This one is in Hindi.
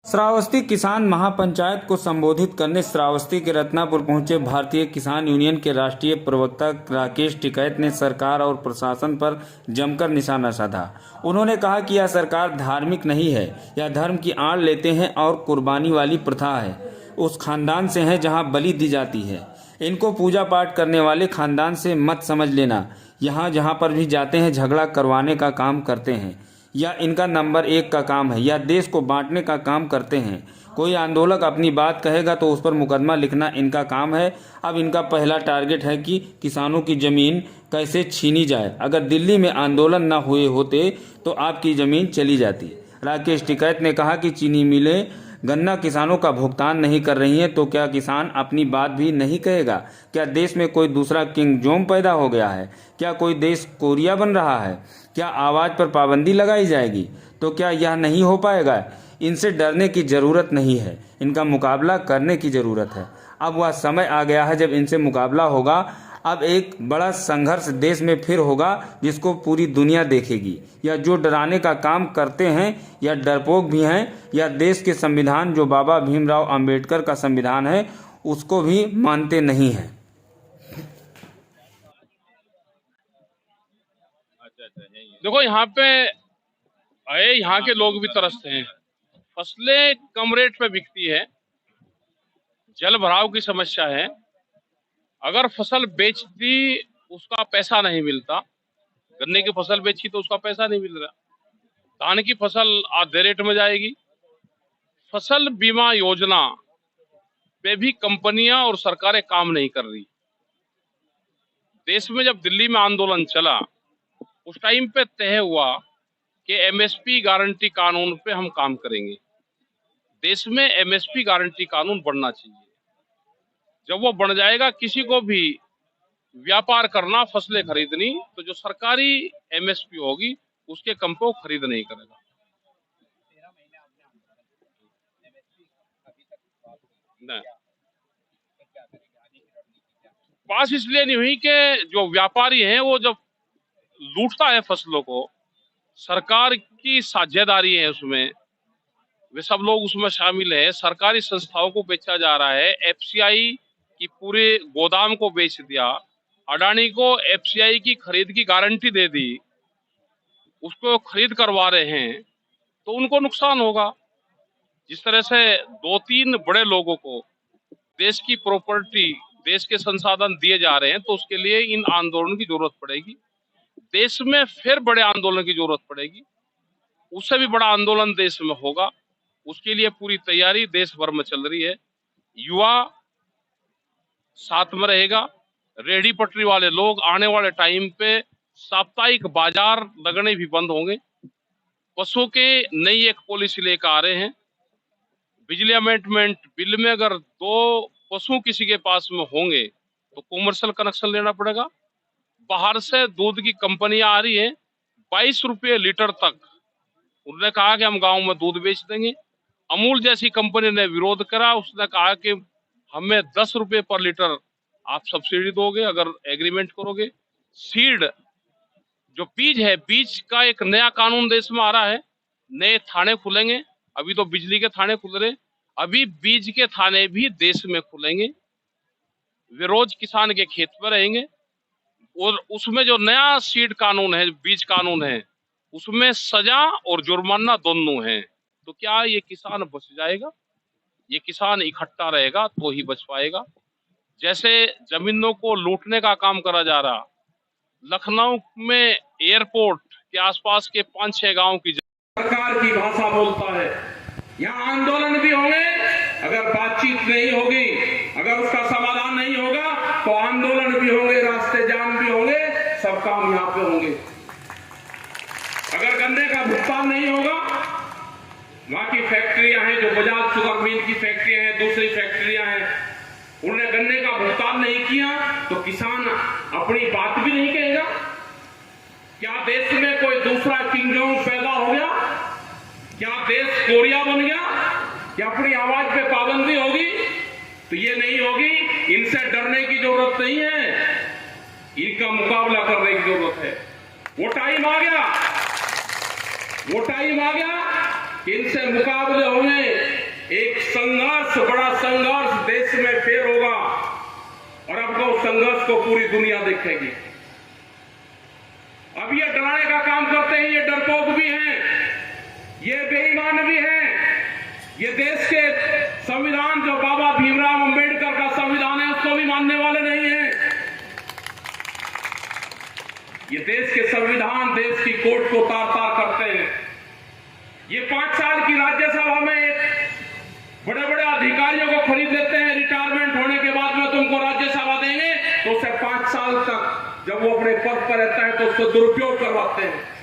श्रावस्ती किसान महापंचायत को संबोधित करने श्रावस्ती के रत्नापुर पहुंचे भारतीय किसान यूनियन के राष्ट्रीय प्रवक्ता राकेश टिकैत ने सरकार और प्रशासन पर जमकर निशाना साधा। उन्होंने कहा कि यह सरकार धार्मिक नहीं है, यह धर्म की आड़ लेते हैं और कुर्बानी वाली प्रथा है। उस खानदान से है जहां बलि दी जाती है। इनको पूजा पाठ करने वाले खानदान से मत समझ लेना। यहाँ जहाँ पर भी जाते हैं झगड़ा करवाने का काम करते हैं, या इनका नंबर 1 का काम है, या देश को बांटने का काम करते हैं। कोई आंदोलक अपनी बात कहेगा तो उस पर मुकदमा लिखना इनका काम है। अब इनका पहला टारगेट है कि किसानों की ज़मीन कैसे छीनी जाए। अगर दिल्ली में आंदोलन न हुए होते तो आपकी ज़मीन चली जाती। राकेश टिकैत ने कहा कि चीनी मिलें गन्ना किसानों का भुगतान नहीं कर रही हैं तो क्या किसान अपनी बात भी नहीं कहेगा? क्या देश में कोई दूसरा किंग जोम पैदा हो गया है? क्या कोई देश कोरिया बन रहा है? क्या आवाज़ पर पाबंदी लगाई जाएगी? तो क्या यह नहीं हो पाएगा? इनसे डरने की ज़रूरत नहीं है, इनका मुकाबला करने की ज़रूरत है। अब वह समय आ गया है जब इनसे मुकाबला होगा। अब एक बड़ा संघर्ष देश में फिर होगा जिसको पूरी दुनिया देखेगी। या जो डराने का काम करते हैं या डरपोक भी हैं, या देश के संविधान जो बाबा भीमराव अंबेडकर का संविधान है उसको भी मानते नहीं हैं। देखो यहाँ पे आए, यहाँ के लोग भी तरसते हैं। फसलें कम रेट पे बिकती है, जल भराव की समस्या है। अगर फसल बेच दी उसका पैसा नहीं मिलता, गन्ने की फसल बेची तो उसका पैसा नहीं मिल रहा, धान की फसल आधे रेट में जाएगी। फसल बीमा योजना पे भी कंपनियां और सरकारें काम नहीं कर रही। देश में जब दिल्ली में आंदोलन चला उस टाइम पे तय हुआ कि एमएसपी गारंटी कानून पे हम काम करेंगे। देश में एमएसपी गारंटी कानून बनना चाहिए। जब वो बन जाएगा, किसी को भी व्यापार करना, फसलें खरीदनी, तो जो सरकारी एमएसपी होगी उसके कम पे वो खरीद नहीं करेगा। नहीं, पास इसलिए नहीं हुई कि जो व्यापारी है वो जब लूटता है फसलों को, सरकार की साझेदारी है उसमें, वे सब लोग उसमें शामिल है। सरकारी संस्थाओं को बेचा जा रहा है, एफसीआई की पूरे गोदाम को बेच दिया, अडानी को एफसीआई की खरीद की गारंटी दे दी, उसको खरीद करवा रहे हैं, तो उनको नुकसान होगा। जिस तरह से 2-3 बड़े लोगों को देश की प्रॉपर्टी, देश के संसाधन दिए जा रहे हैं, तो उसके लिए इन आंदोलन की जरूरत पड़ेगी। देश में फिर बड़े आंदोलन की जरूरत पड़ेगी, उससे भी बड़ा आंदोलन देश में होगा। उसके लिए पूरी तैयारी देश भर में चल रही है। युवा साथ में रहेगा, रेहड़ी पटरी वाले लोग आने वाले टाइम पे साप्ताहिक बाजार लगने भी बंद होंगे। पशुओं के नई एक पॉलिसी लेकर आ रहे हैं। बिजली अमेंडमेंट बिल में अगर 2 पशु किसी के पास में होंगे तो कॉमर्शियल कनेक्शन लेना पड़ेगा। बाहर से दूध की कंपनियां आ रही है, 22 रुपये लीटर तक। उन्होंने कहा कि हम गांव में दूध बेच देंगे। अमूल जैसी कंपनी ने विरोध करा, उसने कहा कि हमें 10 रुपये पर लीटर आप सब्सिडी दोगे अगर एग्रीमेंट करोगे। सीड जो बीज है, बीज का एक नया कानून देश में आ रहा है। नए थाने खुलेंगे, अभी तो बिजली के थाने खुल रहे, अभी बीज के थाने भी देश में खुलेंगे। वे रोज किसान के खेत में रहेंगे और उसमें जो नया सीड कानून है, बीज कानून है, उसमें सजा और जुर्माना दोनों है। तो क्या ये किसान बच जाएगा? ये किसान इकट्ठा रहेगा तो ही बच पाएगा। जैसे जमीनों को लूटने का काम करा जा रहा, लखनऊ में एयरपोर्ट के आसपास के 5-6 गांव की सरकार की भाषा बोलता है। यहाँ आंदोलन भी होंगे, अगर बातचीत नहीं होगी, अगर उसका समाधान नहीं होगा तो आंदोलन भी होंगे, रास्ते जाम भी होंगे, सब काम यहाँ पे होंगे। अगर गन्ने का भुगतान नहीं होगा, वहां की फैक्ट्रियां हैं, जो बजाज शुगर मिल की फैक्ट्रियां हैं, दूसरी फैक्ट्रियां हैं, उन्होंने गन्ने का भुगतान नहीं किया तो किसान अपनी बात भी नहीं कहेगा। क्या देश में कोई दूसरा किंग जोंग पैदा हो गया? क्या देश कोरिया बन गया? क्या अपनी आवाज पे पाबंदी होगी? तो ये नहीं होगी। इनसे डरने की जरूरत नहीं है, इनका मुकाबला करने की जरूरत है। वो टाइम आ गया कि इनसे मुकाबले होंगे। बड़ा संघर्ष देश में फिर होगा और अब तो उस संघर्ष को पूरी दुनिया देखेगी। अब ये डराने का काम करते हैं, ये डरपोक भी हैं, ये बेईमान भी हैं, ये देश के संविधान जो बाबा भीमराव अंबेडकर का संविधान है उसको भी मानने वाले नहीं हैं। ये देश के संविधान, देश की कोर्ट को तार तार करते हैं। ये 5 साल की राज्यसभा में बड़े बड़े अधिकारियों को खरीद लेते हैं, रिटायरमेंट होने के बाद में तुमको राज्यसभा देंगे, तो उसे 5 साल तक जब वो अपने पद पर रहता है तो उसको दुरुपयोग करवाते हैं।